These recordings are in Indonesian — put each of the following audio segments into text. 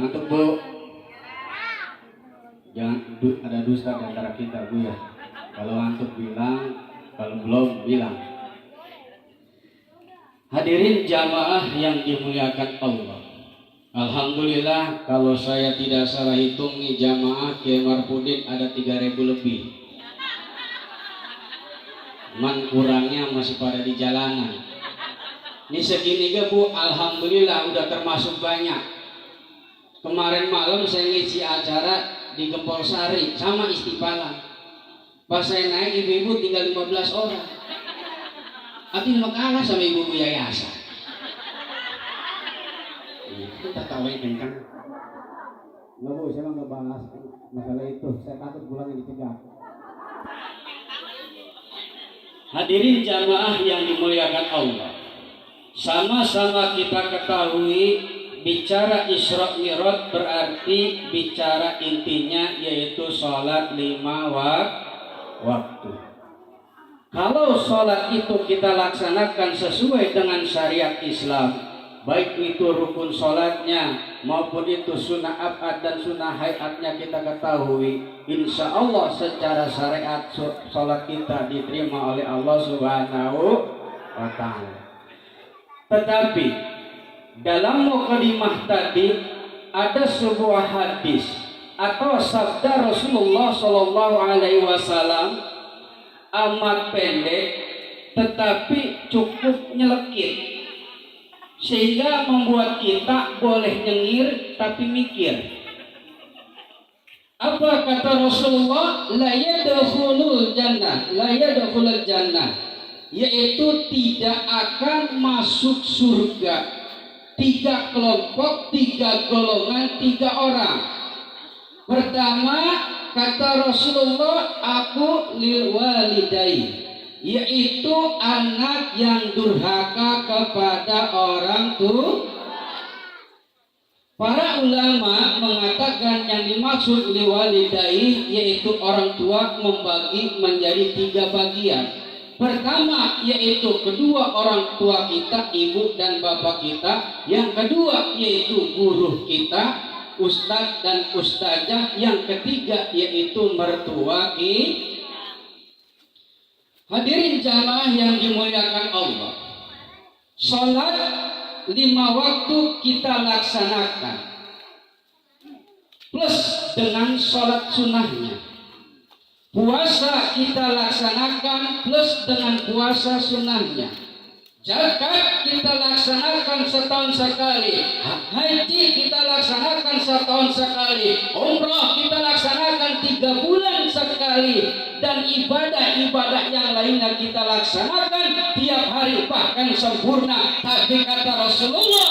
Jangan ngantuk Bu. Jangan ada dusta di antara kita Bu ya. Kalau ngantuk bilang, kalau belum bilang. Hadirin jamaah yang dimuliakan Allah. Alhamdulillah kalau saya tidak salah hitung nih jamaah Kiai Marfudin ada 3.000 lebih. Man kurangnya masih pada di jalanan. Ini segini ke Bu, alhamdulillah udah termasuk banyak. Kemarin malam saya ngisi acara di Gempol Sari sama Istiqlal. Pas saya naik ibu-ibu tinggal 15 orang. Tapi mau kalah sama ibu-ibu yayasan. Kita tawain kencang. Enggak Bu, saya nggak bahas masalah itu. Saya takut pulangnya dicegah. Hadirin jamaah yang dimuliakan Allah. Sama-sama kita ketahui bicara Isra Mi'raj berarti bicara intinya yaitu sholat 5 waktu. Kalau sholat itu kita laksanakan sesuai dengan syariat Islam, baik itu rukun sholatnya maupun itu sunnah abad dan sunnah hayatnya kita ketahui, insya Allah secara syariat sholat kita diterima oleh Allah Subhanahu wa Ta'ala. Tetapi dalam mukadimah tadi ada sebuah hadis atau sabda Rasulullah Shallallahu Alaihi Wasallam amat pendek tetapi cukup nyelekit sehingga membuat kita boleh nyengir tapi mikir. Apa kata Rasulullah? La yadkhulul jannah, la yadkhulul jannah, yaitu tidak akan masuk surga 3 kelompok, 3 golongan, 3 orang. Pertama kata Rasulullah, aku lil walidai, yaitu anak yang durhaka kepada orang tua. Para ulama mengatakan yang dimaksud liwalidai yaitu orang tua membagi menjadi 3 bagian. Pertama yaitu kedua orang tua kita, ibu dan bapak kita. Yang kedua yaitu guru kita, ustadz dan ustazah. Yang ketiga yaitu mertua kita. Hadirin jamaah yang dimuliakan Allah, sholat 5 waktu kita laksanakan plus dengan sholat sunnahnya. Puasa kita laksanakan plus dengan puasa sunnahnya. Zakat kita laksanakan setahun sekali. Haji kita laksanakan setahun sekali. Umrah kita laksanakan 3 bulan sekali. Dan ibadah-ibadah yang lainnya kita laksanakan tiap hari bahkan sempurna. Tapi kata Rasulullah,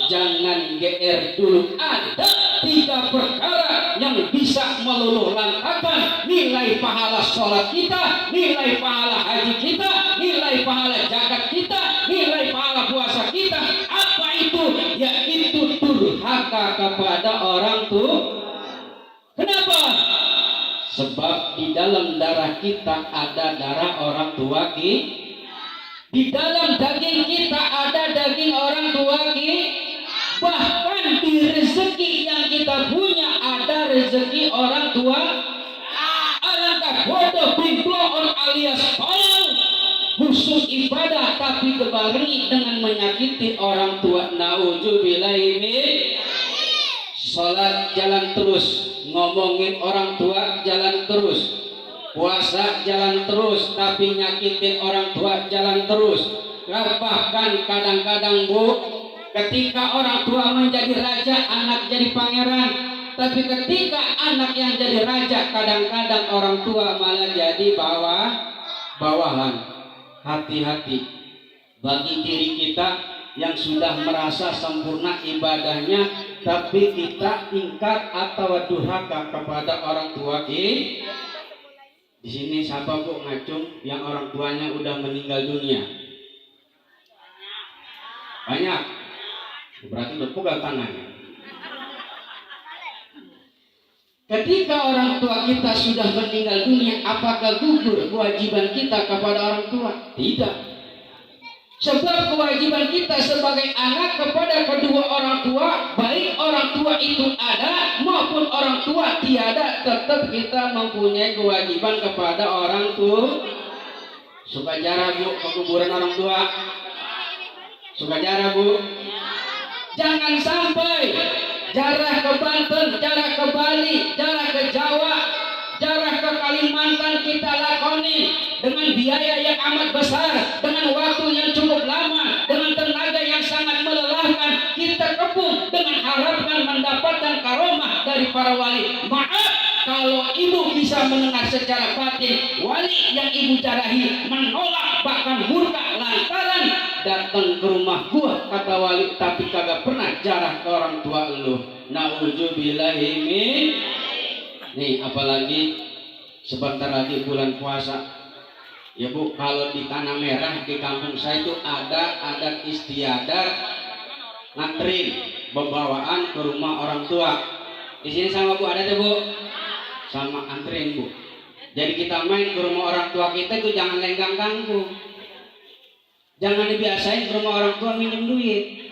jangan GR dulu. Ada 3 perkara yang bisa meluluh lantakan nilai pahala sholat kita, nilai pahala haji kita, nilai pahala zakat kita, nilai pahala puasa kita. Apa itu? Yaitu durhaka kepada orang tua. Kenapa? Sebab di dalam darah kita ada darah orang tua kita. Di dalam daging kita ada daging orang tua kita. Bahkan di rezeki yang kita punya ada rezeki orang tua. Alangkah bodoh bimbloon alias tolol khusus ibadah tapi kebarengi dengan menyakiti orang tua. Nauzubillahi min. Salat jalan terus, ngomongin orang tua jalan terus, puasa jalan terus tapi nyakitin orang tua jalan terus. Bahkan kadang-kadang Bu, ketika orang tua menjadi raja, anak jadi pangeran. Tapi ketika anak yang jadi raja, kadang-kadang orang tua malah jadi bawahan. Hati-hati bagi diri kita yang sudah merasa sempurna ibadahnya, tapi kita ingkar atau durhaka kepada orang tua kita. Di sini siapa Bu ngacung yang orang tuanya udah meninggal dunia? Banyak. Berarti berpegang tangannya. Ketika orang tua kita sudah meninggal dunia, apakah gugur kewajiban kita kepada orang tua? Tidak. Sebab kewajiban kita sebagai anak kepada kedua orang tua, baik orang tua itu ada maupun orang tua tiada, tetap kita mempunyai kewajiban kepada orang tua. Suka jarah bu ke kuburan orang tua? Suka jarah bu? Jangan sampai jarah ke Banten, jarah ke Bali, jarah ke Jawa, jarah ke Kalimantan kita lakoni dengan biaya yang amat besar, dengan waktu yang cukup lama, dengan tenaga yang sangat melelahkan. Kita kepung dengan harapan mendapatkan karomah dari para wali. Maaf kalau ibu bisa mendengar secara batin wali yang ibu jarahi menolak bahkan murka lantaran datang ke rumah gua kata wali tapi kagak pernah jarah ke orang tua lu. Nauzubillahi min. Nih apalagi sebentar lagi bulan puasa. Ya bu, kalau di Tanah Merah di kampung saya itu ada adat istiadat nganterin pembawaan ke rumah orang tua. Di sini sama bu ada tuh bu, sama anterin bu. Jadi kita main ke rumah orang tua kita itu jangan lenggang ganggu. Jangan dibiasain ke rumah orang tua minjem duit,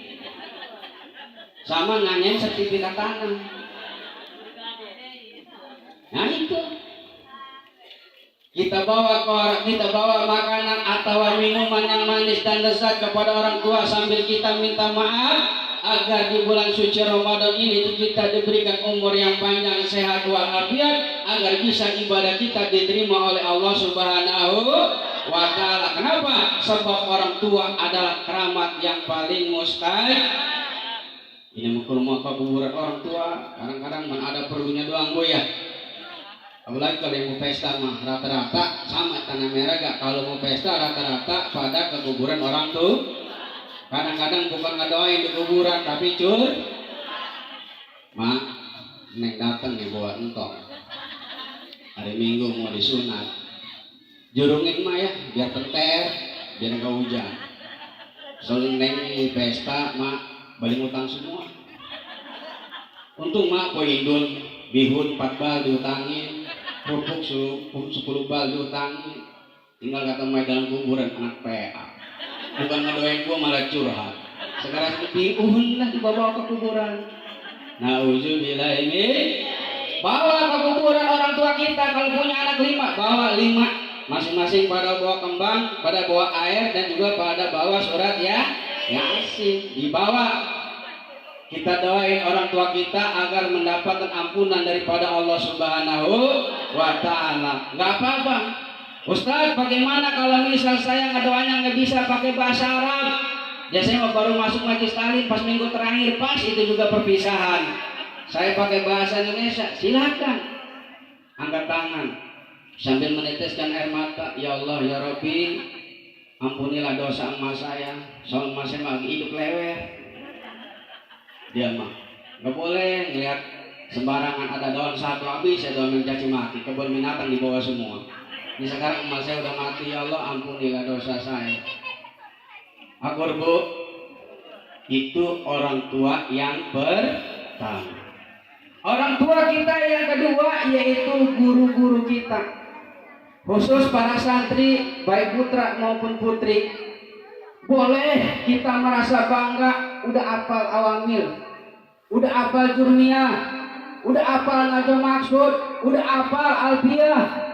sama nanyain sertifikat tanah. Nah itu. Kita bawa makanan atau minuman yang manis dan lezat kepada orang tua sambil kita minta maaf agar di bulan suci Ramadan ini kita diberikan umur yang panjang, sehat walafiat, agar bisa ibadah kita diterima oleh Allah Subhanahu wa Ta'ala. Kenapa? Sebab orang tua adalah keramat yang paling mustahil. Ini mau rumah kuburan orang tua, kadang-kadang ada perlunya doang bu ya. Apalagi kalau yang mau pesta mah rata-rata sama Tanah Merah gak, kalau mau pesta rata-rata pada ke kuburan orang tuh. Kadang-kadang bukan ngedoain di kuburan tapi cur. Mak, neng datang nih bawa entong. Hari Minggu mau disunat. Jurungin mah ya biar tenter, biar nggak hujan. Soalnya neng pesta mak balik utang semua. Untung mak poindun bihun 4 bal diutangin. Kerupuk 10 bal diutangin. Tinggal kata main dalam kuburan anak PA. Bukan ngedoain gua malah curhat. Sekarang dipihun lah dibawa ke kuburan. Nauzubillah ini. Bawa ke kuburan orang tua kita. Kalau punya anak 5, bawa 5. Masing-masing pada bawa kembang, pada bawa air, dan juga pada bawa surat ya Yasin. Dibawa. Kita doain orang tua kita agar mendapatkan ampunan daripada Allah Subhanahu wa Ta'ala. Gak apa-apa Ustaz, bagaimana kalau misal saya ngedoanya nggak bisa pakai bahasa Arab? Biasanya baru masuk majlis taklim pas minggu terakhir, pas itu juga perpisahan. Saya pakai bahasa Indonesia, silakan angkat tangan sambil meneteskan air mata. Ya Allah ya Rabbi, ampunilah dosa emas saya. Soal emas saya lagi hidup lewer. Dia mah nggak boleh ngelihat sembarangan ada daun satu habis ya daun mencaci maki, kebun binatang dibawa semua. Ini sekarang emas saya udah mati, ya Allah ampunilah dosa saya. Akur bu, itu orang tua yang pertama. Orang tua kita yang kedua yaitu guru-guru kita, khusus para santri baik putra maupun putri. Boleh kita merasa bangga udah hafal awamil, udah hafal jurmiyah, udah hafal najwa maksud, udah hafal alfiyah.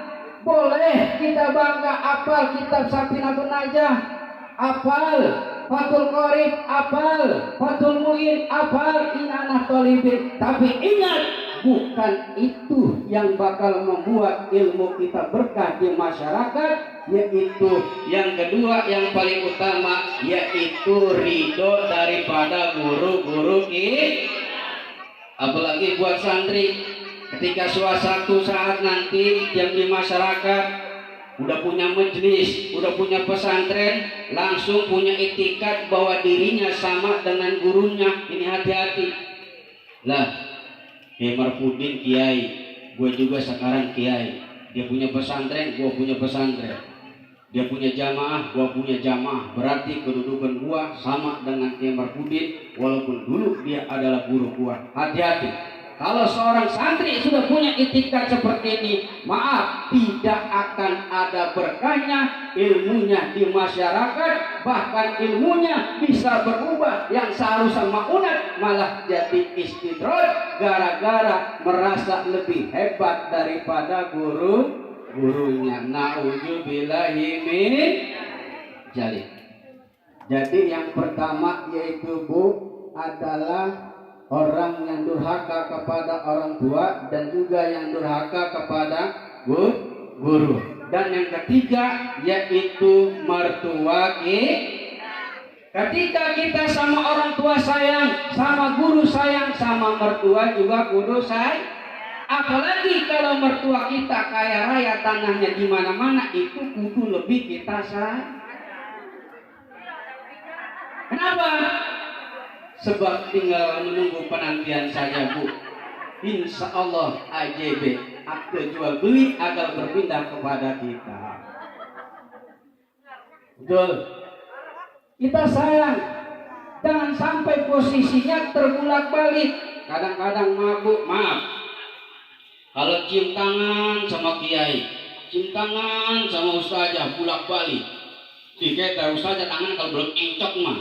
Boleh kita bangga hafal kitab Safinatun Najah, hafal Fathul Qorib, hafal Fathul Mu'in, hafal Inanah Tolibin. Tapi ingat, bukan itu yang bakal membuat ilmu kita berkah di masyarakat. Yaitu yang kedua, yang paling utama, yaitu ridho daripada guru-guru kita. Apalagi buat santri, ketika suatu saat nanti yang di masyarakat udah punya majelis, udah punya pesantren, langsung punya etikat bahwa dirinya sama dengan gurunya. Ini hati-hati lah. Kiai Marfudin kiai, gue juga sekarang kiai. Dia punya pesantren, gue punya pesantren. Dia punya jamaah, gua punya jamaah. Berarti kedudukan gua sama dengan Kiai Marfudin, walaupun dulu dia adalah guru gua. Hati-hati. Kalau seorang santri sudah punya itikat seperti ini, maaf, tidak akan ada berkahnya ilmunya di masyarakat, bahkan ilmunya bisa berubah yang seharusnya maunat malah jadi istidroj gara-gara merasa lebih hebat daripada gurunya. Nauzubillahi min dzalik. Jadi yang pertama yaitu Bu adalah orang yang durhaka kepada orang tua dan juga yang durhaka kepada guru. Dan yang ketiga yaitu mertua kita. Ketika kita sama orang tua sayang, sama guru sayang, sama mertua juga kudu sayang. Apalagi kalau mertua kita kaya raya, tanahnya di mana-mana, itu kudu lebih kita sayang. Kenapa? Sebab tinggal menunggu penantian saja, Bu. Insya Allah AJB, akte jual beli agar berpindah kepada kita. Betul. Kita sayang, jangan sampai posisinya terbulak balik. Kadang-kadang mabuk, maaf. Kalau cium tangan sama kiai, cium tangan sama ustazah, bulak balik. Dikata ustazah tangan kalau belum encok mah.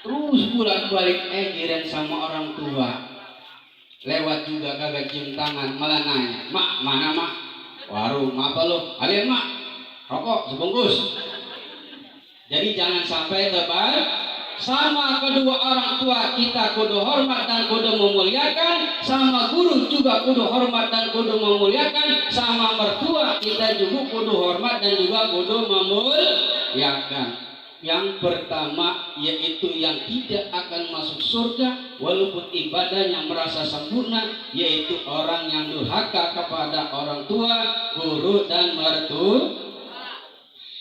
Terus bolak-balik giran sama orang tua. Lewat juga kagak cium tangan, malah nanya, "Mak, mana mak?" "Warung." "Apa lo?" "Kalian mak, rokok sebungkus." Jadi jangan sampai tebal. Sama kedua orang tua kita kudu hormat dan kudu memuliakan, sama guru juga kudu hormat dan kudu memuliakan, sama mertua kita juga kudu hormat dan juga kudu memuliakan. Yang pertama yaitu yang tidak akan masuk surga walaupun ibadahnya merasa sempurna, yaitu orang yang durhaka kepada orang tua, guru dan mertua.